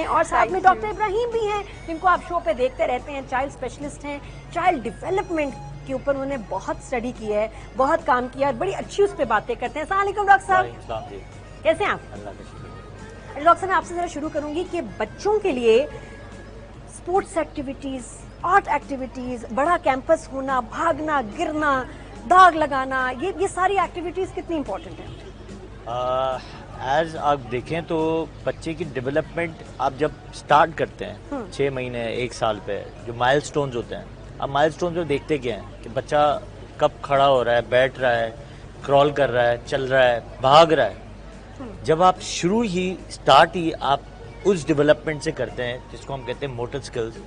हैं और साथ में डॉक्टर इब्राहिम भी हैं जिनको आप शो पे देखते रहते हैं। चाइल्ड स्पेशलिस्ट हैं, चाइल्ड डेवलपमेंट के ऊपर उन्होंने बहुत स्टडी किया है, बहुत काम किया है, बड़ी अच्छी उस पर बातें करते हैं। अस्सलाम वालेकुम डॉक्टर साहब, कैसे हैं आप? अल्लाह का शुक्र। डॉक्टर साहब मैं आपसे जरा शुरू करूंगी कि बच्चों के लिए स्पोर्ट्स एक्टिविटीज, आर्ट एक्टिविटीज, बड़ा कैंपस होना, भागना, गिरना, दाग लगाना, ये सारी एक्टिविटीज कितनी इंपॉर्टेंट है? एज आप देखें तो बच्चे की डेवलपमेंट आप जब स्टार्ट करते हैं 6 महीने 1 साल पे, जो माइलस्टोन्स होते हैं, अब माइलस्टोन्स जो देखते क्या हैं कि बच्चा कब खड़ा हो रहा है, बैठ रहा है, क्रॉल कर रहा है, चल रहा है, भाग रहा है। जब आप शुरू ही स्टार्ट ही आप उस डेवलपमेंट से करते हैं जिसको हम कहते हैं मोटर स्किल्स,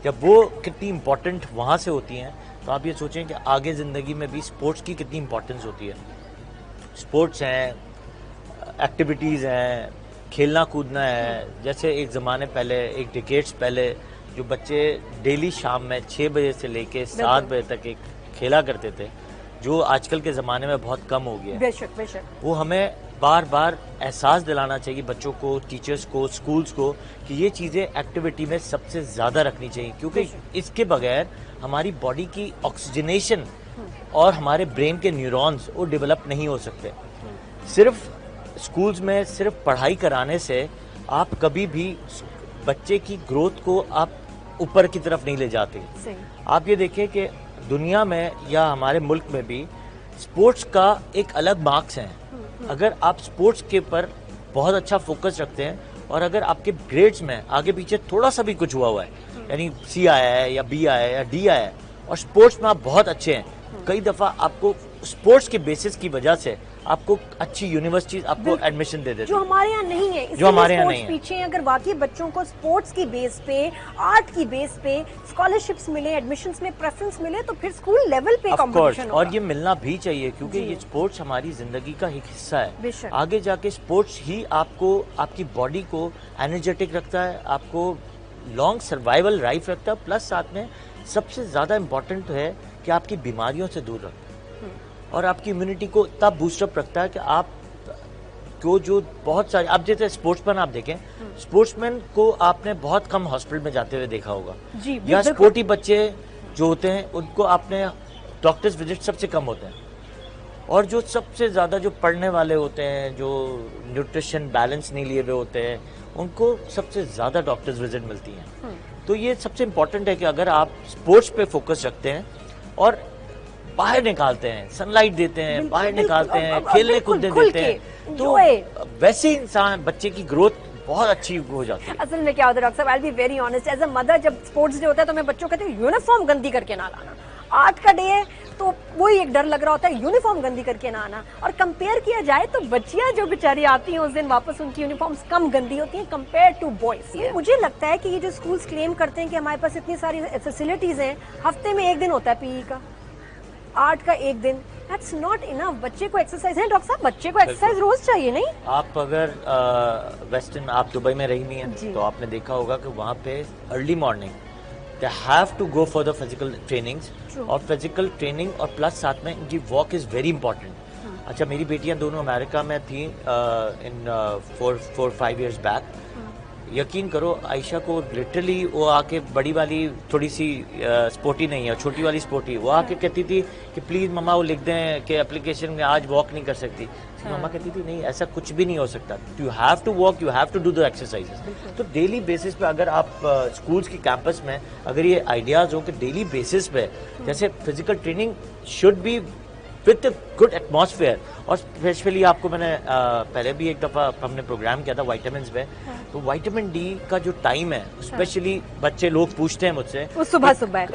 जब वो कितनी इम्पोर्टेंट वहाँ से होती हैं, तो आप ये सोचें कि आगे ज़िंदगी में भी स्पोर्ट्स की कितनी इम्पोर्टेंस होती है। स्पोर्ट्स हैं, एक्टिविटीज़ हैं, खेलना कूदना है। जैसे एक ज़माने पहले, एक डिकेड्स पहले जो बच्चे डेली शाम में 6 बजे से लेके 7 बजे तक एक खेला करते थे, जो आजकल के ज़माने में बहुत कम हो गया। बेशक बेशक। वो हमें बार बार एहसास दिलाना चाहिए बच्चों को, टीचर्स को, स्कूल्स को, कि ये चीज़ें एक्टिविटी में सबसे ज़्यादा रखनी चाहिए, क्योंकि इसके बगैर हमारी बॉडी की ऑक्सीजनेशन और हमारे ब्रेन के न्यूरॉन्स वो डेवलप नहीं हो सकते। सिर्फ स्कूल्स में सिर्फ पढ़ाई कराने से आप कभी भी बच्चे की ग्रोथ को आप ऊपर की तरफ नहीं ले जाते। आप ये देखें कि दुनिया में या हमारे मुल्क में भी स्पोर्ट्स का एक अलग मार्क्स है। अगर आप स्पोर्ट्स के ऊपर बहुत अच्छा फोकस रखते हैं और अगर आपके ग्रेड्स में आगे पीछे थोड़ा सा भी कुछ हुआ है, यानी C आया है या B आया है या D आया है, और स्पोर्ट्स में आप बहुत अच्छे हैं, कई दफ़ा आपको स्पोर्ट्स के बेसिस की वजह से आपको अच्छी यूनिवर्सिटीज आपको एडमिशन दे देते हैं, जो हमारे यहाँ नहीं है। जो हमारे यहाँ नहीं है। पीछे अगर वाकई बच्चों को स्पोर्ट्स की बेस पे, आर्ट की बेस पे स्कॉलरशिप्स मिले, एडमिशंस में प्रेफरेंस मिले, तो फिर स्कूल लेवल पे कंपटीशन होगा। और ये मिलना भी चाहिए, क्योंकि ये स्पोर्ट्स हमारी जिंदगी का एक हिस्सा है। आगे जाके स्पोर्ट्स ही आपको, आपकी बॉडी को एनर्जेटिक रखता है, आपको लॉन्ग सर्वाइवल लाइफ रखता है, प्लस साथ में सबसे ज्यादा इम्पोर्टेंट है कि आपकी बीमारियों से दूर रखता है और आपकी इम्यूनिटी को तब बूस्टअप रखता है कि आप को जो बहुत सारे, आप जैसे स्पोर्ट्समैन आप देखें, स्पोर्ट्समैन को आपने बहुत कम हॉस्पिटल में जाते हुए देखा होगा, या स्पोर्टी बच्चे जो होते हैं उनको आपने डॉक्टर्स विजिट सबसे कम होते हैं, और जो सबसे ज़्यादा जो पढ़ने वाले होते हैं, जो न्यूट्रिशन बैलेंस नहीं लिए हुए होते हैं, उनको सबसे ज़्यादा डॉक्टर्स विजिट मिलती हैं। तो ये सबसे इम्पोर्टेंट है कि अगर आप स्पोर्ट्स पे फोकस रखते हैं और बाहर निकालते हैं, सनलाइट देते हैं, बाहर निकालते हैं, खेलने कूदने देते हैं, तो वैसे इंसान बच्चे की ग्रोथ बहुत अच्छी हो जाती है। असल में क्या होता है डॉक्टर साहब, I will be very honest, as a mother जब स्पोर्ट्स डे होता है तो मैं बच्चों को कहती हूँ यूनिफॉर्म गंदी करके ना लाना। आर्ट का डे है तो वही एक डर लग रहा होता है यूनिफॉर्म गंदी करके ना आना। और कंपेयर किया जाए तो बच्चियां जो बेचारी आती हैं उस दिन वापस, उनकी यूनिफॉर्म्स कम गंदी होती हैं कंपेयर टू बॉयज। मुझे लगता है कि ये जो स्कूल्स क्लेम करते हैं कि हमारे पास इतनी सारी फैसिलिटीज हैं, हफ्ते में 1 दिन होता है PE का, आर्ट का 1 दिन, दैट्स नॉट इनफ। बच्चे को एक्सरसाइज है डॉक्टर साहब, बच्चे को एक्सरसाइज रोज चाहिए, नहीं? आप अगर वेस्टर्न, आप दुबई में रही नहीं है तो आपने देखा होगा कि वहाँ पे early morning they have to go for the physical trainings, और फिजिकल ट्रेनिंग और प्लस साथ में इनकी वॉक इज वेरी इंपॉर्टेंट। अच्छा, मेरी बेटियां दोनों अमेरिका में थी इन 4-5 years बैक। यकीन करो आयशा को लिटरली वो आके, बड़ी वाली थोड़ी सी स्पोर्टी नहीं है, छोटी वाली स्पोर्टी, वो आके कहती थी कि प्लीज़ मम्मा वो लिख दें कि एप्लीकेशन में आज वॉक नहीं कर सकती। मम्मा कहती थी नहीं, ऐसा कुछ भी नहीं हो सकता, you have to walk, you have to do the exercises. तो डेली बेसिस पे अगर आप स्कूल्स की कैंपस में अगर ये आइडियाज़ हो कि डेली बेसिस पे जैसे physical training should be with good atmosphere, और स्पेशली आपको मैंने पहले भी एक दफ़ा हमने प्रोग्राम किया था विटामिन पे, तो विटामिन D का जो टाइम है, स्पेशली बच्चे लोग पूछते हैं मुझसे, वो सुबह सुबह है।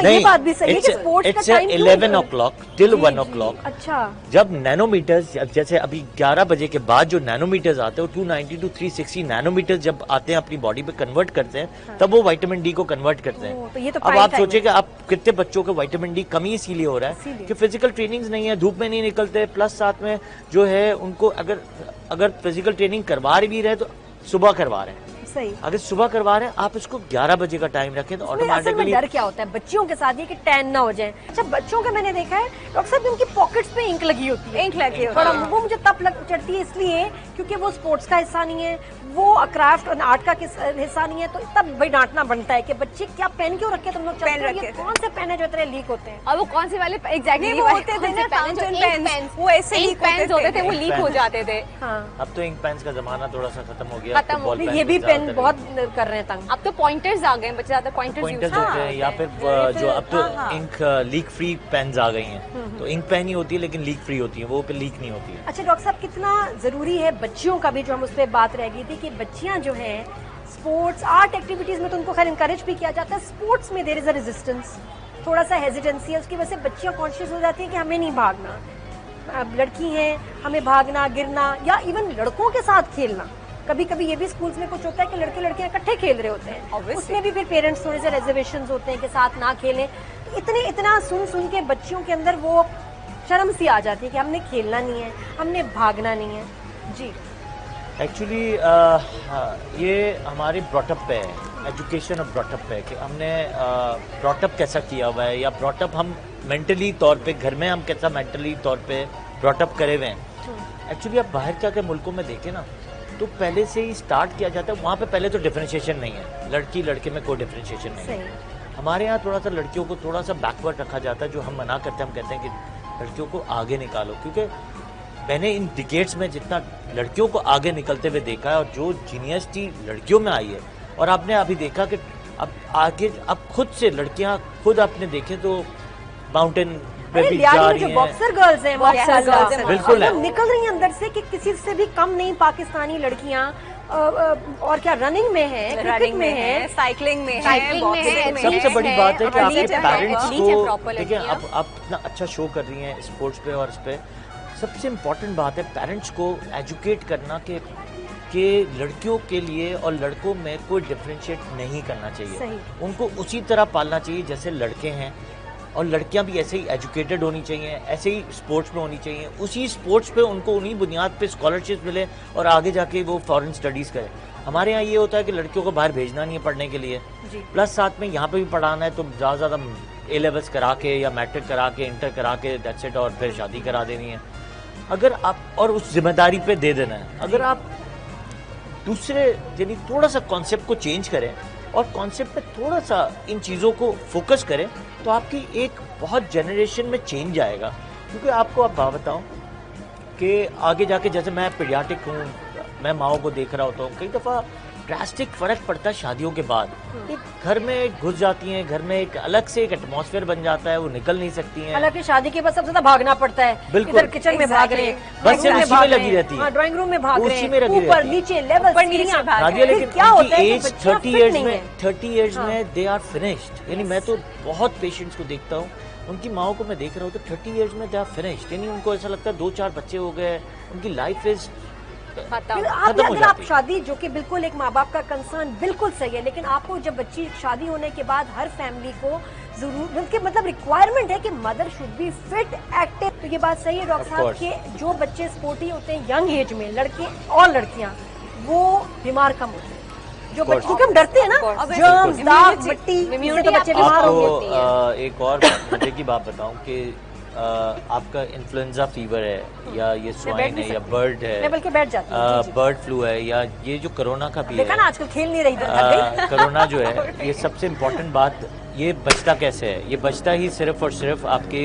ये बात भी सही है कि स्पोर्ट्स का टाइम 11 o'clock till 1 o'clock। अच्छा, जब नैनोमीटर्स, जैसे अभी 11 बजे के बाद जो नैनोमीटर्स आते हैं, 290 to 360 नैनोमीटर्स जब आते हैं अपनी बॉडी पे कन्वर्ट करते हैं, तब वो विटामिन D को कन्वर्ट करते हैं। अब आप सोचे कि आप कितने बच्चों को विटामिन D कमी इसीलिए हो रहा है कि फिजिकल ट्रेनिंग्स नहीं है, धूप में नहीं निकलते, प्लस साथ में जो है उनको अगर फिजिकल ट्रेनिंग करवा भी रहे तो सुबह करवा रहे हैं। सही। अगर सुबह करवा रहे हैं आप इसको 11 बजे का टाइम रखें तो असल में ऑटोमेटिकली। डर क्या होता है बच्चियों के साथ ये कि टैन ना हो जाए। अच्छा बच्चों का मैंने देखा है डॉक्टर साहब उनकी पॉकेट्स पे इंक लगी होती है, इंक लगी होती थोड़ा है। वो मुझे तब चढ़ती है इसलिए क्योंकि वो स्पोर्ट्स का हिस्सा नहीं है, वो क्राफ्ट और आर्ट का हिस्सा नहीं है, तो तब भाई डांटना बनता है कि बच्चे क्या पेन क्यों रखे तुम लोग, पेन चलते हो? ये रखे थे। कौन से पेन है जो इतने लीक होते हैं? और वो कौन से वाले एग्जैक्टली नहीं, वो वो होते थे कौन ना से पेन फाउंटेन जो ink पेन्स, pens, वो ऐसे ink लीक पेन्स होते थे, वो Ink लीक हो pens। जाते थे। हाँ अब तो इंक पेन्स का जमाना थोड़ा सा खत्म हो गया। खत्म अब तो हो ball नहीं, pen ये भी पे पेन ज़्यादातर बहुत कर रहे हैं तंग। अब तो पॉइंटर्स आ गए हैं, बच्चे ज्यादा पॉइंटर्स यूज पॉइंटर्स होते हैं या फिर जो अब तो इंक लीक फ्री पेन्स आ गई हैं, तो इंक पेन ही होती है लेकिन लीक फ्री होती है, वो पे लीक नहीं होती है। अच्छा डॉक्टर साहब कितना जरूरी है बच्चियों का भी, जो हम उस पर बात रह गई थी कि बच्चियां जो हैं स्पोर्ट्स आर्ट एक्टिविटीज में तो उनको खैर इनकरेज भी किया जाता है, स्पोर्ट्स में देयर इज अ रेजिस्टेंस, थोड़ा सा हेजिटेंसी है, उसकी वजह से बच्चियां कॉन्शियस हो जाती हैं कि हमें नहीं भागना, अब लड़की हैं हमें भागना गिरना, या इवन लड़कों के साथ खेलना, कभी कभी ये भी स्कूल्स में कुछ होता है कि लड़के लड़कियां इकट्ठे खेल रहे होते हैं, Obviously. उसमें भी फिर पेरेंट्स थोड़े से रिजर्वेशंस होते हैं कि साथ ना खेलें, इतना सुन के बच्चियों के अंदर वो शर्म सी आ जाती है कि हमने खेलना नहीं है, हमने भागना नहीं है। जी एक्चुअली ये हमारी ब्रॉटअप पे है, एजुकेशन और ब्रॉटअप पे है कि हमने ब्रॉटअप कैसा किया हुआ है, या ब्रॉटअप हम मेंटली तौर पे घर में हम कैसा मेंटली तौर पे ब्रॉटअप करे हुए हैं। एक्चुअली आप बाहर जाके मुल्कों में देखें ना तो पहले से ही स्टार्ट किया जाता है, वहाँ पे पहले तो डिफरेंशिएशन नहीं है, लड़की लड़के में कोई डिफरेंशिएशन नहीं है। सही। हमारे यहाँ थोड़ा सा लड़कियों को थोड़ा सा बैकवर्ड रखा जाता है, जो हम मना करते हैं, हम कहते हैं कि लड़कियों को आगे निकालो, क्योंकि मैंने इन डिकेड्स में जितना लड़कियों को आगे निकलते हुए देखा है और जो जीनियसिटी लड़कियों में आई है, और आपने अभी देखा कि अब आगे अब खुद से लड़कियां खुद आपने देखे तो माउंटेन पे अरे भी लियारी जा में रही जो हैं। बॉक्सर गर्ल्स हैं Boxer girls हैं, बिल्कुल है। वो निकल रही हैं अंदर से कि किसी से भी कम नहीं पाकिस्तानी लड़कियां, और क्या रनिंग में है, क्रिकेट रनिंग में है, साइकिलिंग में है, साइकिलिंग में है, बॉक्सिंग में सबसे है, बड़ी बात है कि आपके elite है, पेरेंट्स elite है को proper देखिए, लड़कियां। अब आप इतना अच्छा शो कर रही हैं स्पोर्ट्स पे और इस पे, सबसे इम्पोर्टेंट बात है पेरेंट्स को एजुकेट करना कि लड़कियों के लिए और लड़कों में कोई डिफरेंशिएट नहीं करना चाहिए, सही। उनको उसी तरह पालना चाहिए जैसे लड़के हैं, और लड़कियां भी ऐसे ही एजुकेटेड होनी चाहिए, ऐसे ही स्पोर्ट्स में होनी चाहिए, उसी स्पोर्ट्स पे उनको उन्हीं बुनियाद पे स्कॉलरशिप मिले और आगे जाके वो फॉरेन स्टडीज़ करें। हमारे यहाँ ये होता है कि लड़कियों को बाहर भेजना नहीं है पढ़ने के लिए, जी। प्लस साथ में यहाँ पे भी पढ़ाना है तो ज़्यादा ज़्यादा ए लेवल्स करा के या मैट्रिक करा के इंटर करा के दैट्स इट, और फिर शादी करा देनी है। अगर आप और उस जिम्मेदारी पे दे देना है, अगर आप दूसरे यानी थोड़ा सा कॉन्सेप्ट को चेंज करें और कॉन्सेप्ट पे थोड़ा सा इन चीज़ों को फोकस करें तो आपकी एक बहुत जनरेशन में चेंज आएगा। क्योंकि आपको आप बात बताऊं कि आगे जाके जैसे मैं पीडियाट्रिक हूँ, मैं माओ को देख रहा होता हूँ, कई दफ़ा ड्रास्टिक फर्क पड़ता है शादियों के बाद, एक घर में घुस जाती हैं, घर में एक अलग से एक एटमॉस्फेयर बन जाता है, वो निकल नहीं सकती हैं। हालांकि शादी के बाद सबसे ज्यादा भागना पड़ता है, बिल्कुल। इधर किचन में भाग रहे हैं, बस bedroom उसी में लगी रहती है। ड्राइंग रूम में भाग रहे उसी में हैं, लगी ऊपर रहती है। नीचे लेवल ऊपर नीचे सीढ़ियां। भाग नादिया, फिर लेकिन क्या होता है कि एज बच्चियां 30 fit इयर्स नहीं में है। 30 इयर्स में दे आर फिनिश्ड, यानी मैं तो बहुत पेशेंट्स को देखता हूँ, उनकी माओ को मैं देख रहा हूँ तो 30 इयर्स में दे आर फिनिश्ड, यानी उनको ऐसा लगता है 2-4 बच्चे हो गए, उनकी लाइफ इज खत्म। फिर आप खत्म हो अगर आप जाती है। शादी, जो कि बिल्कुल एक माँ बाप का कंसर्न बिल्कुल सही है, लेकिन आपको जब बच्ची शादी होने के बाद हर फैमिली को जरूर बल्कि मतलब रिक्वायरमेंट है कि mother should be fit active. तो ये बात सही है डॉक्टर Of साहब course. कि जो बच्चे स्पोर्टी होते हैं यंग एज में, लड़के और लड़कियां, वो बीमार कम होते हैं। जो बच्चे, क्योंकि हम डरते हैं ना, Of course. जर्म्स, दाग, Immunity- मिट्टी, इससे immunity तो बच्चे बीमार आपको होंगे। एक और मजे की बात बताऊं कि आपका इन्फ्लुएंजा फीवर है या ये स्वाइन भी है या सकती बर्ड मैं है, बल्कि बैठ जाती हूँ। जी, जी। बर्ड फ्लू है, या ये जो कोरोना का भी देखा ना है, आजकल खेल नहीं रही, थक गई। कोरोना जो है, ये सबसे इम्पोर्टेंट बात, ये बचता कैसे है, ये बचता ही सिर्फ और सिर्फ आपके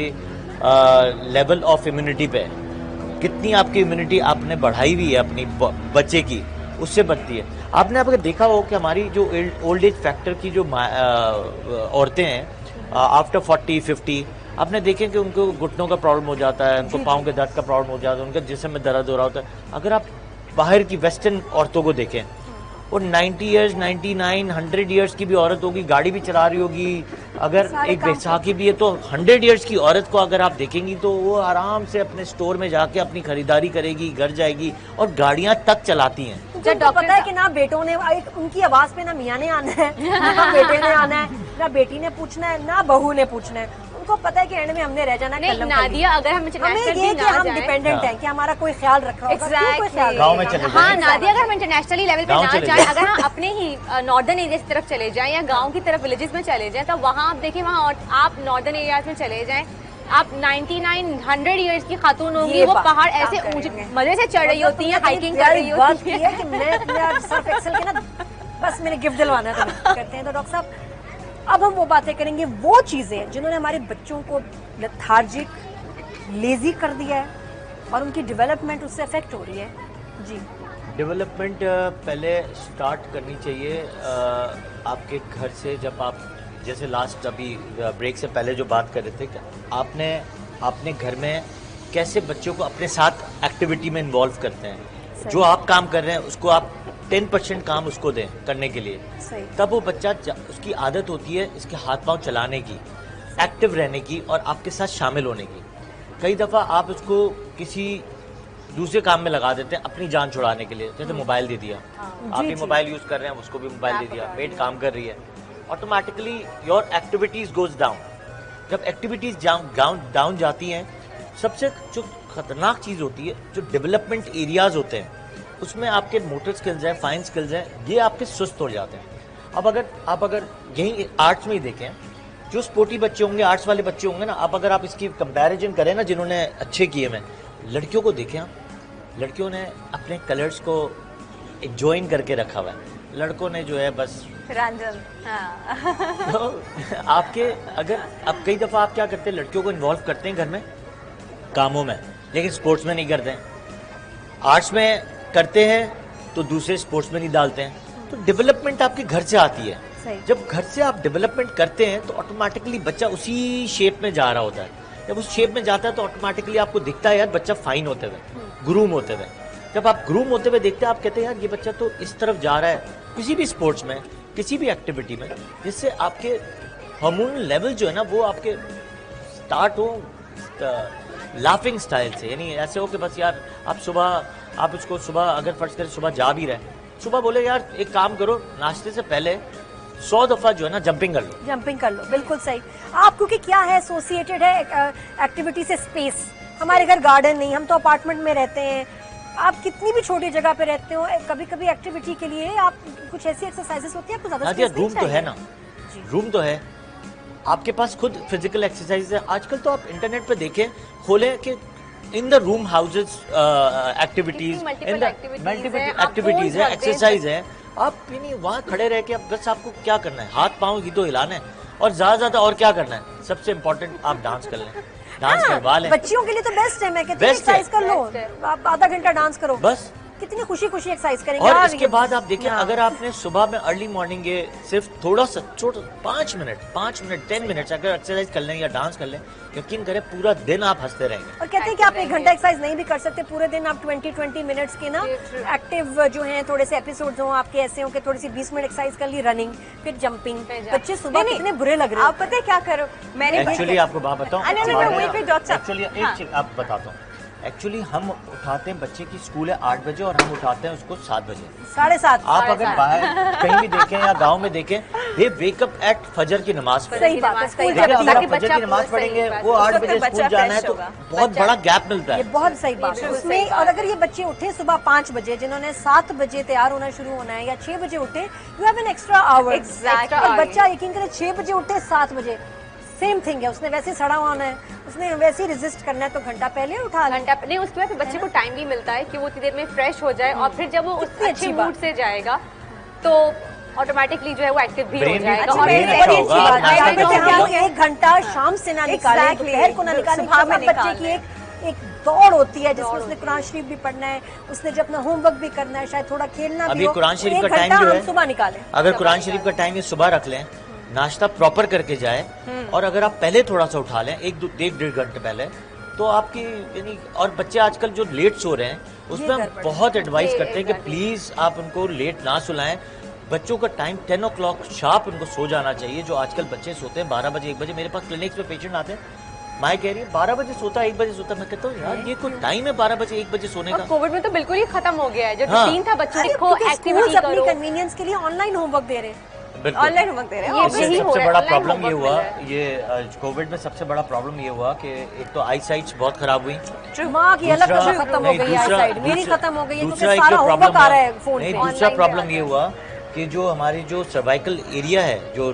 लेवल ऑफ इम्यूनिटी पे है। कितनी आपकी इम्यूनिटी आपने बढ़ाई हुई है अपनी बच्चे की, उससे बढ़ती है। आपने अगर देखा हो कि हमारी जो ओल्ड एज फैक्टर की जो औरतें हैं आफ्टर 40-50, आपने देखे कि उनको घुटनों का प्रॉब्लम हो जाता है, उनको पाँव के दर्द का प्रॉब्लम हो जाता है, उनके जिस्म में दर्द हो रहा होता है। अगर आप बाहर की वेस्टर्न औरतों को देखें, वो 90 इयर्स, 99, 100 इयर्स की भी औरत होगी, गाड़ी भी चला रही होगी, अगर सारे एक काम बैसाखी भी है तो 100 इयर्स की औरत को अगर आप देखेंगी तो वो आराम से अपने स्टोर में जाके अपनी खरीदारी करेगी, घर जाएगी और गाड़ियां तक चलाती हैं। जब पता है कि ना बेटों ने उनकी आवाज पे ना मियाँ ने आना है, ना बेटे ने आना है, ना बेटी ने पूछना है, ना बहू ने पूछना है, उनको पता है कि एंड में हमने रह जाना नहीं कलम नादिया, अगर हम हमें इंटरनेशनल ये भी कि ना हम जाएं, डिपेंडेंट हैं कि हमारा कोई ख्याल रख रहा होगा, क्यों कोई ख्याल गाँव में रखेगा? चले हाँ जाएं। नादिया, अगर हम इंटरनेशनली लेवल पे गाँव ना चले जाएं, जाएं। अगर हम अपने ही नॉर्दर्न एरिया की तरफ चले जाएं या गांव की तरफ विलेजेस में चले जाएं, तो वहाँ आप देखिए, वहाँ आप नॉर्दर्न एरियाज में चले जाएं, आप 99-100 इयर्स की खातून होंगी, ये वो बात पहाड़ क्या ऐसे ऊंचे करेंगे? मजे से चढ़ रही होती हैं, हाइकिंग कर रही बात होती ये हैं। है कि मैं सर्फ एक्सेल के ना बस मैंने गिफ्ट दिलवाना है तो करते हैं। तो डॉक्टर साहब अब हम वो बातें करेंगे, वो चीजें जिन्होंने हमारे बच्चों को लेथार्जिक, लेजी कर दिया है और उनकी डेवलपमेंट उससे अफेक्ट हो रही है। जी डेवलपमेंट पहले स्टार्ट करनी चाहिए आपके घर से। जब आप जैसे लास्ट अभी ब्रेक से पहले जो बात कर रहे थे कि आपने घर में कैसे बच्चों को अपने साथ एक्टिविटी में इन्वॉल्व करते हैं। जो आप काम कर रहे हैं उसको आप 10% काम उसको दें करने के लिए, सही। तब वो बच्चा उसकी आदत होती है इसके हाथ पांव चलाने की, एक्टिव रहने की और आपके साथ शामिल होने की। कई दफ़ा आप उसको किसी दूसरे काम में लगा देते हैं अपनी जान छुड़ाने के लिए, जैसे मोबाइल दे दिया, आप भी मोबाइल यूज कर रहे हैं, उसको भी मोबाइल दे दिया, मेड काम कर रही है, automatically your activities goes down. जब एक्टिविटीज डाउन जाती हैं, सबसे जो खतरनाक चीज होती है, जो डेवलपमेंट एरियाज होते हैं उसमें आपके मोटर स्किल्स हैं, फाइन स्किल्स हैं, ये आपके सुस्त हो जाते हैं। अब अगर आप यही आर्ट्स में ही देखें, जो स्पोर्टी बच्चे होंगे, आर्ट्स वाले बच्चे होंगे ना, अब आप इसकी कंपैरिजन करें ना, जिन्होंने अच्छे किए में, लड़कियों को देखें आप, लड़कियों ने अपने कलर्स को ज्वाइन करके रखा हुआ है, लड़कों ने जो है बस रंजन, हाँ। तो आपके अगर अब कई दफ़ा आप क्या करते हैं, लड़कियों को इन्वॉल्व करते हैं घर में कामों में, लेकिन स्पोर्ट्स में नहीं करते हैं। आर्ट्स में करते हैं तो दूसरे स्पोर्ट्स में नहीं डालते हैं। तो डेवलपमेंट आपके घर से आती है। सही। जब घर से आप डेवलपमेंट करते हैं तो ऑटोमेटिकली बच्चा उसी शेप में जा रहा होता है। जब उस शेप में जाता है तो ऑटोमेटिकली आपको दिखता है यार बच्चा फाइन होते हुए, ग्रूम होते हुए। जब आप ग्रूम होते हुए देखते हैं, आप कहते हैं यार ये बच्चा तो इस तरफ जा रहा है किसी भी स्पोर्ट्स में, किसी भी एक्टिविटी में, जिससे आपके हार्मोनल लेवल जो है ना वो आपके स्टार्ट हो लाफिंग स्टाइल से। यानी ऐसे हो कि बस यार आप उसको सुबह अगर फर्ज करें सुबह जा भी रहे, सुबह बोले यार एक काम करो, नाश्ते से पहले 100 दफा जो है ना जंपिंग कर लो। बिल्कुल सही। आप क्योंकि क्या है, एसोसिएटेड है एक्टिविटी से स्पेस। हमारे घर गार्डन नहीं, हम तो अपार्टमेंट में रहते हैं। आप कितनी भी छोटी जगह पे रहते हो, कभी कभी एक्टिविटी के लिए आप कुछ ऐसी एक्सरसाइजेस होती है, आपको ज्यादा नादिया space नहीं रूम तो चाहिए। है ना, रूम तो है, आपके पास खुद फिजिकल एक्सरसाइज है। आजकल तो आप इंटरनेट पे देखें, खोले कि in the room houses activities, कितनी इन द multiple activities हैं, आप एक्टिविटीज है, phones रख दें। एक्सरसाइज है। आप यानी वहाँ खड़े रह के, अब बस आपको क्या करना है, हाथ पाँव ही तो हिलाना है, और ज्यादा और क्या करना है, सबसे इम्पोर्टेंट आप डांस कर लें, डांस करवा लें। बच्चियों के लिए तो बेस्ट है। मैं कहती हूँ Best है। एक्सरसाइज कर लो, Best है। आप आधा घंटा डांस करो, बस। कितनी खुशी खुशी एक्सरसाइज करेंगे। और यार, इसके ये- बाद आप देखिए, हाँ। अगर आपने सुबह में अर्ली मॉर्निंग ये सिर्फ थोड़ा सा छोटा 5 मिनट 10 मिनट अगर एक्सरसाइज कर लें या डांस कर लें, यकीन करें पूरा दिन आप हंसते रहेंगे। और कहते हैं कि आप एक घंटा एक्सरसाइज नहीं भी कर सकते, पूरे दिन आप 20 मिनट्स के ना एक्टिव जो हैं, थोड़े से एपिसोड्स हों आपके ऐसे हो कि थोड़ी सी 20 मिनट एक्सरसाइज कर ली, रनिंग, फिर जंपिंग। बच्चे सुबह कितने बुरे लग रहे आप पता है क्या करो, मैंने एक्चुअली आपको बात बताऊं, wait, डॉक्टर साहब। एक्चुअली एक चीज आप बताता हूँ। एक्चुअली हम उठाते हैं बच्चे की, स्कूल है 8 बजे और हम उठाते हैं उसको 7 बजे। 7:30। आप अगर बाहर कहीं भी देखें या गांव में देखें, दे वेक अप एट फजर की नमाज पढ़े। सही बात है, स्कूल सही जाते बात देखिए, हैं। अगर ताकि आप फजर बच्चा की नमाज सही पढ़ेंगे, बात वो है। 8 उस वक्त बजे बच्चा स्कूल जाना है, fresh तो होगा। बहुत बच्चा- बड़ा गैप मिलता ये है। बहुत सही बात है बिल्कुल उसमें। सही और बात अगर ये बच्चे उठे सुबह 5 बजे, जिन्होंने 7 बजे तैयार होना शुरू होना है, या 6 बजे उठे, you have an extra our. Exactly. और बच्चा यकीन करें 6 बजे उठे 7 बजे, सेम थिंग है। उसने वैसे सड़ा हुआ होना है, उसने वैसे रेजिस्ट करना है, तो घंटा पहले उठा ले। घंटा नहीं, उसके बाद फिर बच्चे को टाइम भी मिलता है कि वो उतनी देर में फ्रेश हो जाए, और फिर जब वो उस कितनी अच्छे अच्छी मूड बात। से जाएगा तो ऑटोमेटिकली जो है वो एक्टिव भी हो Brain भी जाएगा। अच्छा और brain फिर अच्छा बड़ी होगा, अच्छी बात नाश्ता है। करके हम होगा। 1 घंटा शाम से ना निकालें, Exactly. दोपहर को ना निकालें, सुबह में बच्चे की निकालें। एक दौड़ होती है जिसमें उसने कुरान शरीफ भी पढ़ना है, उसने जब अपना होमवर्क भी करना है, शायद थोड़ा खेलना भी अभी हो। कुरान शरीफ एक का टाइम घंटा जो हम है, सुबह निकालें। अगर कुरान शरीफ का टाइम ये सुबह रख लें, नाश्ता प्रॉपर करके जाए, और अगर आप पहले थोड़ा सा उठा लें, 1-1.5 घंटे पहले, तो आपकी यानी। और बच्चे आजकल जो लेट सो रहे हैं, उसमें हम गड़बड़ है। बहुत एडवाइस ये करते हैं कि गड़बड़ है। प्लीज आप उनको लेट ना सुलाएं। बच्चों का टाइम 10 o'clock शार्प उनको सो जाना चाहिए। जो आजकल बच्चे सोते हैं 12 बजे 1 बजे, मेरे पास क्लिनिक्स में पेशेंट आते हैं, माँ कह रही है 12 बजे सोता है 1 बजे सोता है। मैं कहता हूँ यार ये कोई टाइम है 12 बजे 1 बजे सोने और का। कोविड में तो बिल्कुल ही खत्म हो गया है जो हाँ। रूटीन था बच्चों अरे, को क्योंकि एक्टिविटी schools अपनी करो। कन्वीनियंस के लिए ऑनलाइन होमवर्क दे रहे हैं। बिल्कुल। ऑनलाइन होमवर्क दे रहे हैं। ये इससे भी सबसे बड़ा प्रॉब्लम ये होमवर्क हुआ, मिल रहा ये कोविड में सबसे बड़ा प्रॉब्लम ये हुआ कि एक तो आई साइट्स बहुत खराब हुई, माँ की अलग दूसरा- खत्म हो नहीं, गई है दूसरा- साइड, मेरी दूसरा- खत्म हो गई है क्योंकि दूसरा एक सारा जो होमवर्क प्रॉब्लम आ रहा है फोन नहीं, पे। दूसरा Online प्रॉब्लम पे ये आता हुआ कि जो हमारी जो सर्वाइकल एरिया है, जो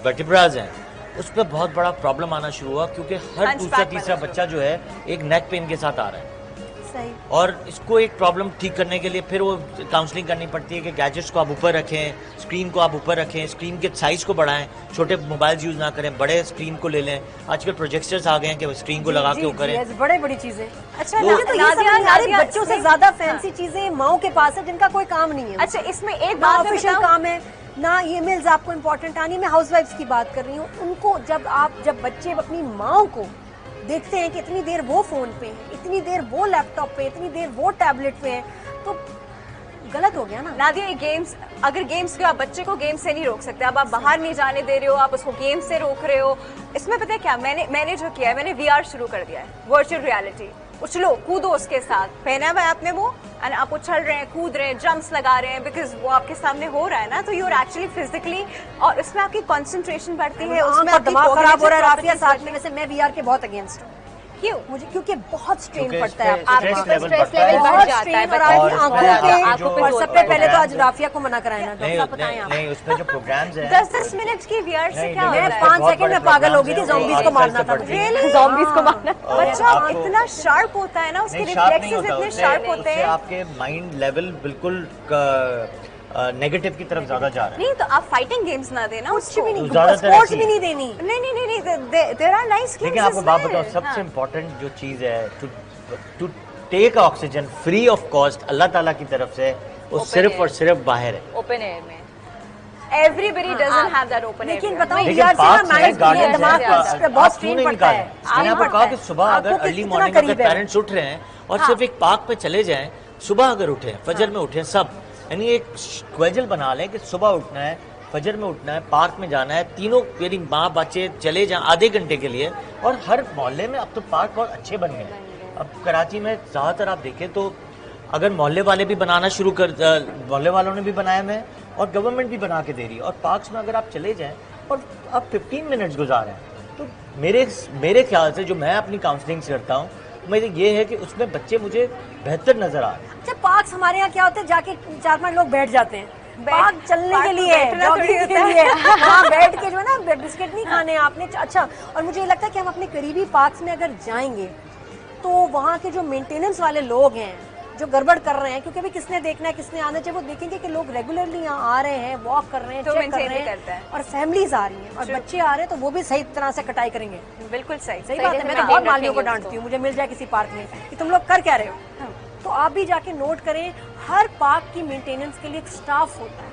वर्टिब्राज हैं, उस पर बहुत बड़ा प्रॉब्लम आना शुरू हुआ क्योंकि हर Hunchback दूसरा वाला तीसरा बच्चा जो है एक नेक पेन के साथ आ रहा है। सही। और इसको एक प्रॉब्लम ठीक करने के लिए फिर वो काउंसलिंग करनी पड़ती है कि गैजेट्स को आप ऊपर रखें, स्क्रीन को आप ऊपर रखें, स्क्रीन के साइज को बढ़ाएं, छोटे मोबाइल्स यूज ना करें, बड़े स्क्रीन को ले लें। आजकल प्रोजेक्टर्स आ गए हैं कि स्क्रीन को लगा के वो करें। बड़े बड़ी चीजें। अच्छा, मुझे तो ये समझ नादिया- नहीं आ रही, नादिया- बच्चों से ज्यादा फैंसी चीजें माओ के पास है जिनका कोई काम नहीं है। अच्छा, इसमें एक ना बात मैं ऑफिशियल बताऊं? काम है ना ईमेल्स आपको इम्पोर्टेंट आनी। मैं हाउसवाइफ्स की बात कर रही हूँ। उनको जब बच्चे अपनी माओ को देखते हैं कि इतनी देर वो फोन पे है, इतनी देर वो लैपटॉप पे, इतनी देर वो टैबलेट पे है, तो गलत हो गया ना। नादिया, ये गेम्स, अगर गेम्स को आप बच्चे को गेम से नहीं रोक सकते, अब आप बाहर नहीं जाने दे रहे हो, आप उसको गेम से रोक रहे हो। इसमें पता है क्या, मैंने जो किया है, मैंने VR शुरू कर दिया है, वर्चुअल रियलिटी। उछलो कूदो उसके साथ, पहना हुआ है आपने वो, एंड आप उछल रहे हैं, कूद रहे हैं, जंप्स लगा रहे हैं, बिकॉज वो आपके सामने हो रहा है ना, तो यू आर एक्चुअली फिजिकली, और उसमें आपकी कंसंट्रेशन बढ़ती है, उसमें आंख और आपकी दिमाग खराब हो रहा है। cognitive राफिया साथ में, properties वैसे मैं VR के बहुत अगेंस्ट हूँ। क्यों? मुझे क्योंकि बहुत स्ट्रेन क्योंकि पड़ता है इसमें आपके stress ऊपर। level स्ट्रेस बढ़ता है। लेवल बढ़ बहुत जाता स्ट्रेन है और बच्चे आपकी और आंखों उसमें पे, आपके जो और सबसे पहले तो आज programs राफिया को मना कराए ना, नहीं, डॉक्टर बताएं आप। नहीं, उसमें जो प्रोग्राम्स हैं 10-10 मिनट की VR से नहीं, क्या नहीं, होता मैं है? 5 बहुत सेकंड में बड़े पागल हो गई थी programs हैं, zombies वो को मारना आजकल था से मुझे। बढ़ती हैं। Zombies को मारना। और बच्चा आपको- इतना शार्प होता है ना, उसके नहीं, शार्प नहीं रिफ्लेक्सेस होता, इतने उससे- शार्प होते उससे हैं। आपके माइंड लेवल बिल्कुल नेगेटिव की तरफ ज्यादा जा रहा है। नहीं तो आप फाइटिंग गेम्स ना देना कुछ उसको। भी नहीं, ज्यादातर स्पोर्ट्स ऐसी भी है। नहीं देनी। नहीं, देयर आर नाइस गेम्स। लेकिन आपको बात बताओ, सबसे इम्पोर्टेंट जो चीज है to take oxygen free of cost Allah ताला की तरफ से, वो Open सिर्फ air। और सिर्फ बाहर है। ओपन एयर में everybody doesn't have that open air. लेकिन बताओ लेकिन VR से ना पार्क्स हैं, मैनेज गार्डन्स दिमाग हैं, पर बहुत आप क्यों स्ट्रेन नहीं पड़ता है। निकालें? मैंने आपको कहा कि सुबह अगर आपको अर्ली कितना मॉर्निंग अगर करीब है? पेरेंट्स उठ रहे हैं और सिर्फ एक पार्क पे चले जाएं, सुबह अगर उठे, फजर में उठे सब, यानी एक स्केड्यूल बना लें कि सुबह उठना है, फजर में उठना है, पार्क में जाना है, तीनों मेरी माँ बच्चे चले जाएं आधे घंटे के लिए। और हर मोहल्ले में अब तो पार्क बहुत अच्छे बन गए। अब कराची में ज़्यादातर आप देखें तो अगर मोहल्ले वाले भी बनाना शुरू कर, मोहल्ले वालों ने भी बनाया में, और गवर्नमेंट भी बना के दे रही है, और पार्क्स में अगर आप चले जाएं और आप 15 मिनट्स गुजारें, तो मेरे ख्याल से जो मैं अपनी काउंसलिंग से करता हूँ, मुझे ये है कि उसमें बच्चे मुझे बेहतर नजर आ रहे हैं। अच्छा, पार्क्स हमारे यहाँ क्या होता है, जाके 4-5 लोग बैठ जाते हैं पार्क चलने पार्क के में लिए, बैठना थोड़ी जॉगिंग के होता लिए, है। वहाँ बैठ के जो है ना बिस्किट नहीं खाने आपने। अच्छा, और मुझे ये लगता है कि हम अपने करीबी पार्क्स में अगर जाएंगे तो वहाँ के जो मेंटेनेंस वाले लोग हैं जो गड़बड़ कर रहे हैं, क्योंकि अभी किसने देखना है किसने आना चाहिए, वो देखेंगे कि लोग रेगुलरली यहाँ आ रहे हैं, वॉक कर रहे हैं, तो चेक कर maintain रहे भी करता हैं, है। और फैमिलीज आ रही हैं और बच्चे आ रहे हैं, तो वो भी सही तरह से कटाई करेंगे। बिल्कुल सही सही बात है। मैं तो बहुत मालियों को डांटती हूँ, मुझे मिल जाए किसी पार्क में कि तुम लोग कर क्या रहे हो। तो आप भी जाके नोट करें, हर पार्क की मेंटेनेंस के लिए एक स्टाफ होता है,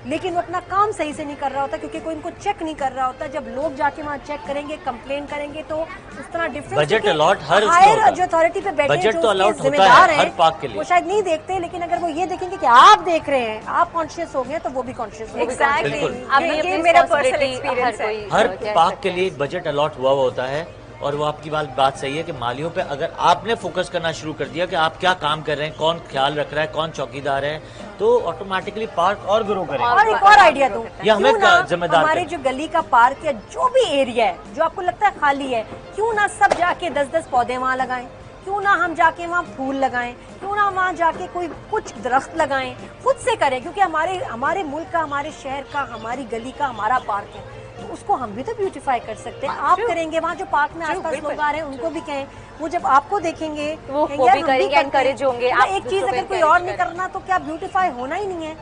लेकिन वो अपना काम सही से नहीं कर रहा होता क्योंकि कोई इनको चेक नहीं कर रहा होता। जब लोग जाके वहाँ चेक करेंगे, कंप्लेन करेंगे, तो उस तरह डिफरेंस बजट allot हर उसमें हायर होता है। जो अथॉरिटी पे बैठे हैं, बजट जो तो उसके allot होता है जिम्मेदार हर हैं, पार्क के लिए। वो शायद नहीं देखते, लेकिन अगर वो ये देखेंगे कि आप देख रहे हैं, आप कॉन्शियस हो गए, तो वो भी कॉन्शियस हो एग्जैक्टली। बिल्कुल। ये मेरा पर्सनल एक्सपीरियंस है। हर पार्क के लिए एक बजट अलॉट हुआ होता है, और वो आपकी बात सही है कि मालियों पे अगर आपने फोकस करना शुरू कर दिया कि आप क्या काम कर रहे हैं, कौन ख्याल रख रहा है, कौन चौकीदार है, तो ऑटोमेटिकली पार्क और ग्रो करेगा। और एक और आइडिया दूं, ये हमें क्यों ना जिम्मेदार हमारे करें। जो गली का पार्क या जो भी एरिया है जो आपको लगता है खाली है, क्यों ना सब जाके 10-10 पौधे वहाँ लगाएं, क्यों ना हम जाके वहाँ फूल लगाएं, क्यों ना वहाँ जाके कोई कुछ दरख्त लगाएं, खुद से करें, क्योंकि हमारे मुल्क का, हमारे शहर का, हमारी गली का हमारा पार्क है, तो उसको हम भी तो ब्यूटीफाई कर सकते हैं। आप करेंगे, वहाँ जो पार्क में आसपास लोग आ रहे हैं उनको भी कहें, वो जब आपको देखेंगे वो कहेंगे, यार भी हम करेंगे, करते हैं। encourage होंगे, मतलब आप एक चीज दूसरों को अगर कोई encourage और नहीं करें। करना तो क्या ब्यूटीफाई होना ही नहीं है।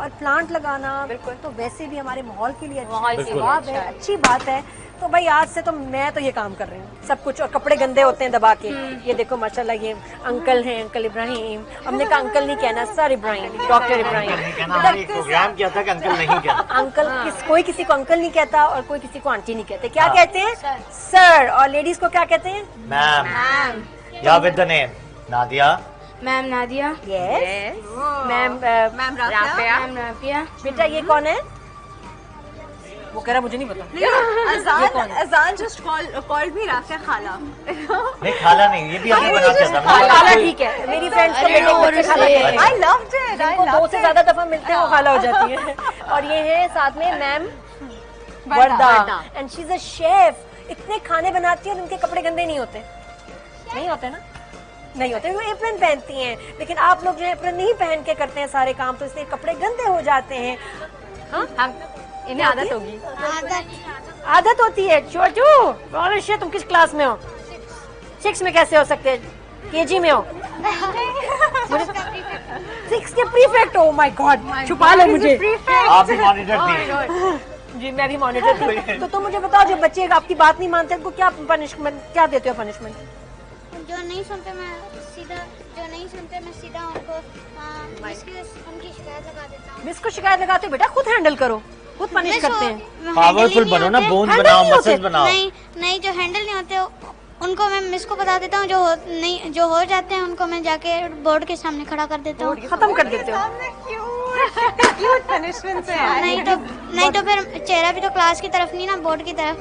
और प्लांट लगाना बिल्कुल। तो वैसे भी हमारे माहौल के लिए माहौल के अच्छा लिए जवाब अच्छा है, है। अच्छी बात है। तो भाई आज से तो मैं तो ये काम कर रही हूँ सब कुछ, और कपड़े गंदे होते हैं दबा के। ये देखो माशाल्लाह, ये अंकल हैं, अंकल इब्राहिम। हमने कहा अंकल नहीं कहना, sir Ibrahim, doctor Ibrahim. Programme किया था कि अंकल नहीं कहना। अंकल कोई किसी को अंकल नहीं कहता और कोई किसी को आंटी नहीं कहते। क्या कहते हैं? सर। और लेडीज को क्या कहते हैं? मैम। या with the name Nadia. Ma'am Nadia. Yes ma'am. Ma'am Rafia. Ma'am Rafia. बेटा ये कौन है? वो कह रहा मुझे नहीं पता। अजान जस्ट कॉल्ड मी राफिया खाला। नहीं खाला नहीं, ये भी अभी बना के था। खाला ठीक है, मेरी फ्रेंड्स को बेटे को बच्चे खाला कहते हैं। I loved it. जिनको 2 से ज्यादा दफा मिलते हैं वो खाला हो जाती है। और ये है साथ में ma'am Warda, and she is a chef. इतने खाने बनाती है और उनके कपड़े गंदे नहीं होते। नहीं होते ना, नहीं होते, वो एप्रन पहनती हैं। लेकिन आप लोग जो है एप्रन नहीं पहन के करते हैं सारे काम, तो इसलिए कपड़े गंदे हो जाते हैं। हाँ, इन्हें आदत होगी। आदत होती है। छोटू तुम किस क्लास में हो? 6 में कैसे हो सकते हैं? केजी में हो? 6 के प्रीफेक्ट हो? माय गॉड, छुपा लो मुझे। आप भी मॉनिटर थी। जी मैं भी मॉनिटर थी। तो तुम मुझे बताओ, जो बच्चे आपकी बात नहीं मानते उनको क्या पनिशमेंट, क्या देते हो पनिशमेंट? जो नहीं सुनते मैं सीधा उनको उनकी शिकायत लगा देता हूँ। मिस को शिकायत लगाते हो? बेटा खुद हैंडल करो, खुद पनिश करते हैं। पावरफुल बनो ना, बोन्स Handle बनाओ, नहीं होते। मसल्स बनाओ। नहीं जो हैंडल नहीं होते उनको मैं मिस को बता देता हूँ, जो हो जाते हैं उनको मैं जाके बोर्ड के सामने खड़ा कर देता हूँ। खत्म कर देते हो। क्यूट पनिशमेंट है यार। नहीं तो फिर चेहरा भी तो क्लास की तरफ नहीं ना, बोर्ड की तरफ।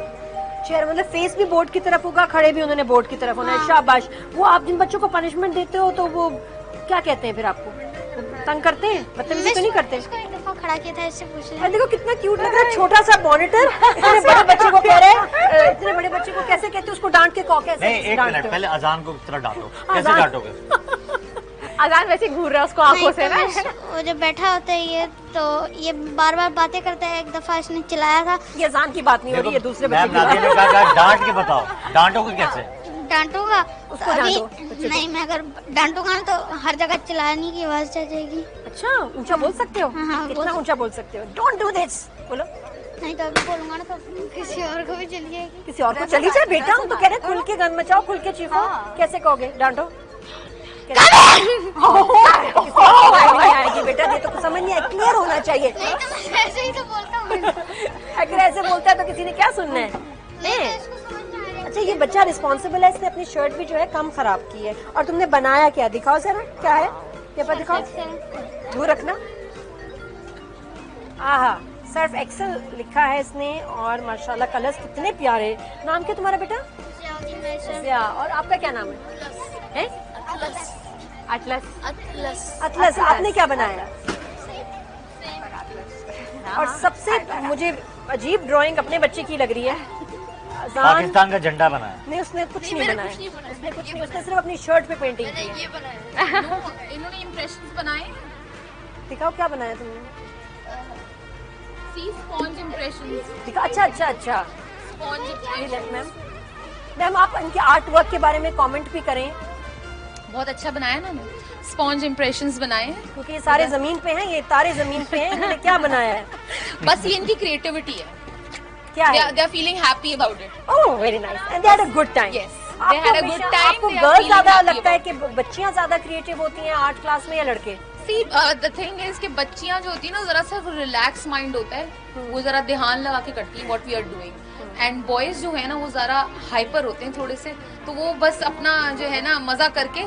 चेहरा मतलब फेस भी बोर्ड की तरफ होगा, खड़े भी उन्होंने बोर्ड की तरफ होना है। शाबाश। वो आप जिन बच्चों को पनिशमेंट देते हो तो वो क्या कहते हैं फिर आपको? तंग करते हैं? बदतमीजी तो नहीं करते? इसको एक दफा खड़ा किया था, इससे पूछ अरे देखो कितना क्यूट लग रहा है, छोटा सा मॉनिटर इतने बड़े बच्चे को कह रहे हैं, इतने बड़े बच्चे को कैसे कहते हो? उसको डांट के कैसे नहीं, एक डांटते मिनट हो? पहले अजान को तरह डांटो। कैसे अजान- डांटोगे? अजान वैसे घूर रहा है उसको आंखों से ना। वो जब बैठा होता है ये बार बार बातें करता है। एक दफा इसने चिल्लाया था। ये अजान की बात नहीं हो रही है, दूसरे बच्चे मैम की नादिया ने बात। कहा डांट के बताओ, डांटोगे कैसे? डांटूंगा उसको अभी डांटो। नहीं, मैं अगर डांटूंगा ना तो हर जगह चिल्लाने की आवाज चल जाएगी। अच्छा, ऊंचा बोल सकते हो? हाँ, कितना ऊंचा बोल सकते हो? डोंट डू दिस बोलो। नहीं तो अभी बोलूंगा ना तो किसी और को भी चली जाएगी। किसी और को चली जाए बेटा, हम तो कह रहे हैं खुल के गन मचाओ, खुल के चीखो। कैसे कहोगे? डांटो। नहीं आएगी बेटा, ये तो कुछ समझ नहीं आया, क्लियर होना चाहिए। नहीं तो मैं ऐसे ही तो बोलता हूँ। अगर ऐसे बोलता है तो किसी ने क्या सुनना है? नहीं तो इसको समझ में आ रहा है। अच्छा, ये बच्चा रिस्पॉन्सिबल है, इसने अपनी शर्ट भी जो है कम खराब की है। और तुमने बनाया क्या? दिखाओ जरा, क्या है ये पर दिखाओ, दूर रखना। आहा, सर्फ एक्सेल लिखा है इसने, और माशाल्लाह कलर्स कितने प्यारे। नाम क्या तुम्हारा बेटा? जिया। और आपका क्या नाम है? अटलस। अतलस। आपने क्या बनाया? और सबसे मुझे अजीब ड्राइंग अपने बच्चे की लग रही है। अजान। पाकिस्तान का झंडा बनाया। नहीं, उसने कुछ नहीं बनाया। उसने कुछ नहीं, उसने सिर्फ अपनी शर्ट पे पेंटिंग की है। इन्होंने इम्प्रेशंस बनाए। दिखाओ क्या बनाया तुमने? सी स्पॉन्ज इम्प्रेशंस। दिखा। अच्छा अच्छा अच्छा। स्पॉन्ज मैम, मैम आप इनके आर्ट वर्क के बारे में कमेंट भी करें, बहुत अच्छा बनाया ना। स्पॉन्ज इम्प्रेशंस बनाए हैं। क्योंकि ये सारे जमीन पे हैं, ये तारे जमीन पे हैं। इन्होंने क्या बनाया है? बस ये इनकी क्रिएटिविटी है। क्या है? They are feeling happy about it. Oh very nice, and they had a good time. Yes, they had a good time. आपको They are गर्ल्स feeling ज्यादा happy लगता है about कि बच्चियां ज्यादा क्रिएटिव होती हैं आर्ट क्लास में या लड़के? See, the thing is कि बच्चियां जो होती है ना, जरा सा रिलैक्स माइंड होता है, वो जरा ध्यान लगा के करती है what we are doing. And boys जो है ना, वो जरा हाइपर होते हैं थोड़े से, तो वो बस अपना जो है ना मजा करके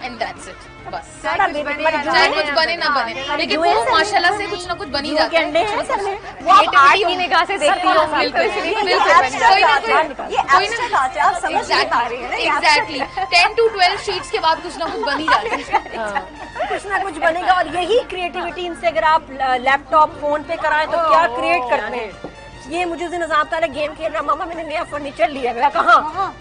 एंड दैट्स इट। बस सारा बेबी तुम्हारी चाहे जुएं कुछ हैं। बने ना बने, लेकिन जुएं वो सर में- माशाल्लाह से कुछ ना कुछ बन ही जुओं जाता के है। अंडे हैं सर में। वो आप आर्ट की निगाह से देखती हो, बिल्कुल, बिल्कुल, बिल्कुल, ये बिल्कुल, abstract कोई ना art है। कोई- ये कोई ना- abstract art है, आप समझ नहीं पा रही हैं ना, ये एग्जैक्टली 10 to 12 शीट्स के बाद कुछ ना कुछ बन ही जाता है। हाँ, कुछ ना कुछ बनेगा। और यही क्रिएटिविटी इनसे अगर आप लैपटॉप फोन पे कराएं तो क्या क्रिएट करते हैं। ये मुझे उस दिन नजाम था, गेम खेल रहा, मामा मैंने नया फर्नीचर लिया है। मैं कहा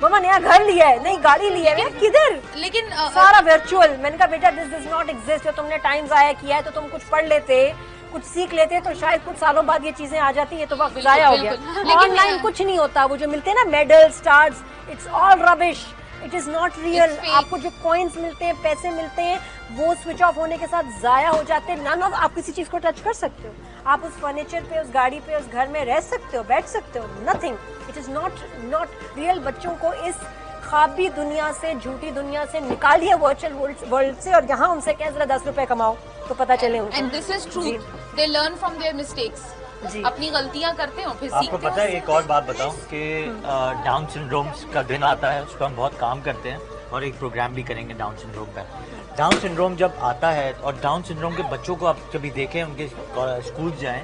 मामा नया घर लिया है, नई गाड़ी ली है। मैंने किधर? लेकिन सारा वर्चुअल। मैंने कहा बेटा दिस डज नॉट एग्जिस्ट। जो तुमने टाइम जाया किया है तो तुम कुछ पढ़ लेते, कुछ सीख लेते, तो शायद कुछ सालों बाद ये चीजें आ जाती है, तो वक्त जाया हो गया। बिल्कुल। लेकिन ऑनलाइन कुछ नहीं होता। वो जो मिलते हैं ना medal stars, it's all rubbish, it is not real. It's fake. आपको जो कॉइन्स मिलते हैं, पैसे मिलते हैं, वो स्विच ऑफ होने के साथ जाया हो जाते हैं। नन ऑफ आप किसी चीज को टच कर सकते हो? आप उस फर्नीचर पे, उस गाड़ी पे, उस घर में रह सकते हो, बैठ सकते हो? Nothing. It is not real. बच्चों को इस ख्वाबी दुनिया से, झूठी दुनिया से निकालिए, वर्चुअल वर्ल्ड से, और यहाँ उनसे कह जरा 10 रुपए कमाओ तो पता चले उनको। एंड दिस इज ट्रू, जी। They learn from their mistakes. जी। अपनी गलतियां करते हैं और फिर आपको सीखते पता है, एक और बात बताऊं कि डाउन सिंड्रोम का दिन आता है, उस पर हम बहुत काम करते हैं और एक प्रोग्राम भी करेंगे डाउन सिंड्रोम पर। डाउन सिंड्रोम जब आता है, और डाउन सिंड्रोम के बच्चों को आप कभी देखें, उनके स्कूल जाएं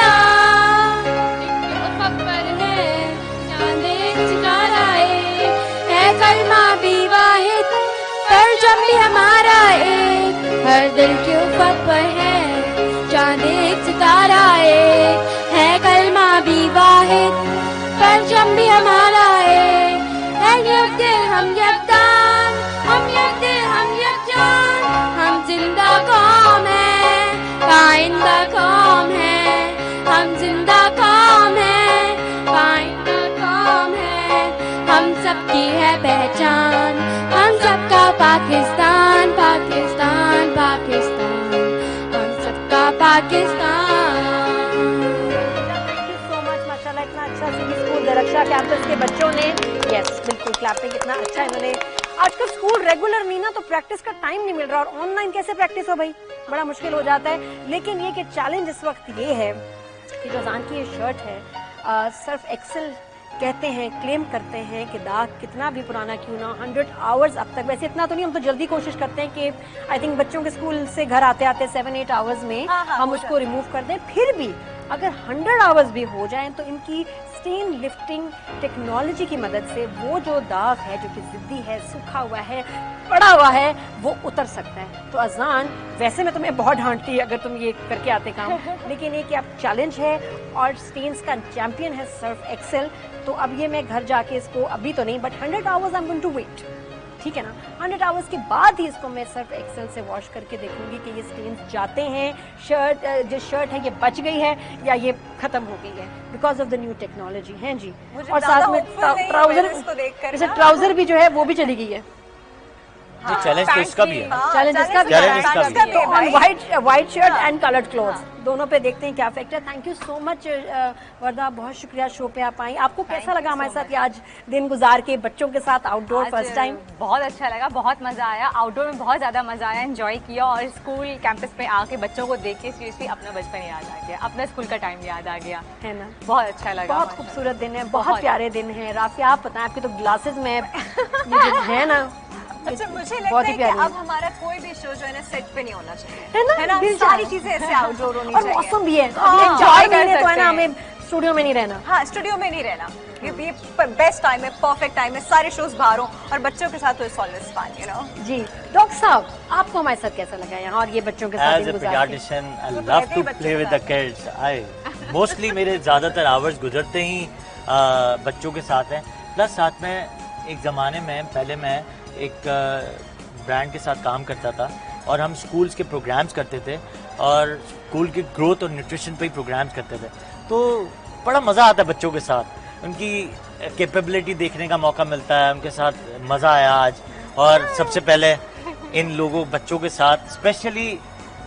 ला पहचान, हम सबका पाकिस्तान, पाकिस्तान, पाकिस्तान, हम सबका Pakistan. Thank you so much, माशाल्लाह इतना अच्छा सिटी स्कूल दरक्षा कैंपस के बच्चों ने, यस बिल्कुल क्लैपिंग, इतना अच्छा इन्होंने। आजकल स्कूल रेगुलर नहीं ना, तो प्रैक्टिस का टाइम नहीं मिल रहा, और ऑनलाइन कैसे प्रैक्टिस हो भाई, बड़ा मुश्किल हो जाता है। लेकिन ये कि चैलेंज इस वक्त ये है कि जो अज़ान की ये शर्ट है, सर्फ एक्सेल कहते हैं, क्लेम करते हैं कि दाग कितना भी पुराना क्यों ना, 100 आवर्स अब तक, वैसे इतना तो नहीं, हम तो जल्दी कोशिश करते हैं कि आई थिंक बच्चों के स्कूल से घर आते आते 7-8 आवर्स में हम उसको रिमूव कर दें। फिर भी अगर 100 आवर्स भी हो जाएं तो इनकी स्टेन लिफ्टिंग टेक्नोलॉजी की मदद से वो जो दाग है, जो कि जिद्दी है, सूखा हुआ है, पड़ा हुआ है, वो उतर सकता है। तो अज़ान, वैसे मैं तुम्हें बहुत डांटती अगर तुम ये करके आते काम, लेकिन ये कि अब चैलेंज है और स्टेन्स का चैंपियन है सर्फ एक्सेल, तो अब ये मैं घर जाके इसको, अभी तो नहीं but 100 hours I am going to wait, ठीक है ना। 100 आवर्स के बाद ही इसको मैं सर्फ एक्सेल से वॉश करके देखूंगी कि ये स्टेन्स जाते हैं, शर्ट जो शर्ट है ये बच गई है या ये खत्म हो गई है because of the new technology है जी। और साथ में ट्राउजर भी जो है वो भी चली गई है। चैलेंज तो इसका भी है, चैलेंज इसका भी है, white shirt and coloured clothes दोनों पे देखते हैं क्या इफेक्ट है। थैंक यू सो मच वर्दा, बहुत शुक्रिया शो पे आप आई। आपको कैसा लगा हमारे साथ ये आज दिन गुजार के बच्चों के साथ आउटडोर फर्स्ट टाइम? बहुत अच्छा लगा, बहुत मजा आया, आउटडोर में बहुत ज्यादा मजा आया, एंजॉय किया, और स्कूल कैंपस पे आके बच्चों को देख के सीरियसली अपना बचपन याद आ गया, अपना स्कूल का टाइम याद आ गया, है ना। बहुत अच्छा लगा, बहुत खूबसूरत दिन है, बहुत प्यारे दिन है। राफिया आप बताएं, आपके तो ग्लासेस में ये जो है ना, अच्छा मुझे लगता है कि अब हमारा कोई भी शो जो है ना सेट पे नहीं होना चाहिए, है ना, सारी चीजें ऐसे आउटडोर होनी और चाहिए। मौसम भी है, अभी एंजॉय करने तो है ना, हमें स्टूडियो में नहीं रहना। हाँ, स्टूडियो में नहीं रहना, ये बेस्ट टाइम है, परफेक्ट टाइम है, सारे शोज बाहर हो और बच्चों के साथ तो it's always fun, you know. जी डॉक्टर साहब, आपको हमारे साथ कैसा लगा यहाँ और ये बच्चों के साथ As a pediatrician, I love to play with the kids. Mostly मेरे ज़्यादातर आवर्स गुजरते ही बच्चों के साथ हैं। प्लस साथ में एक ज़माने में पहले मैं एक ब्रांड के साथ काम करता था और हम स्कूल्स के प्रोग्राम्स करते थे और स्कूल के ग्रोथ और न्यूट्रिशन पे ही प्रोग्राम्स करते थे, तो बड़ा मज़ा आता है बच्चों के साथ, उनकी कैपेबिलिटी देखने का मौका मिलता है, उनके साथ मज़ा आया आज। और सबसे पहले इन लोगों बच्चों के साथ स्पेशली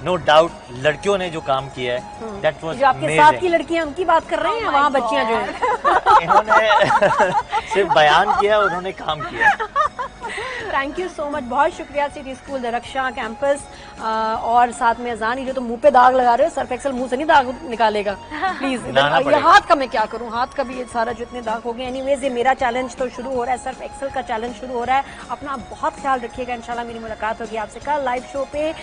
नो डाउट लड़कियों ने जो काम किया है, दैट वाज जो आपके साथ की लड़कियां उनकी बात कर रहे हैं, वहाँ बच्चियां जो हैं इन्होंने सिर्फ बयान किया, उन्होंने काम किया। थैंक यू सो मच, बहुत शुक्रिया सिटी स्कूल दरक्षा कैंपस। और साथ में अज़ान, ये जो तुम मुंह पे दाग लगा रहे हो, सर्फ एक्सेल मुंह से नहीं दाग निकालेगा प्लीज। ये हाथ का मैं क्या करूं, हाथ का भी ये सारा जितने दाग हो गए। एनीवेज, ये मेरा चैलेंज तो शुरू हो रहा है, सर्फ एक्सेल का चैलेंज शुरू हो रहा है। अपना बहुत ख्याल रखिएगा, इंशाल्लाह मेरी मुलाकात होगी आपसे कल लाइव शो पे।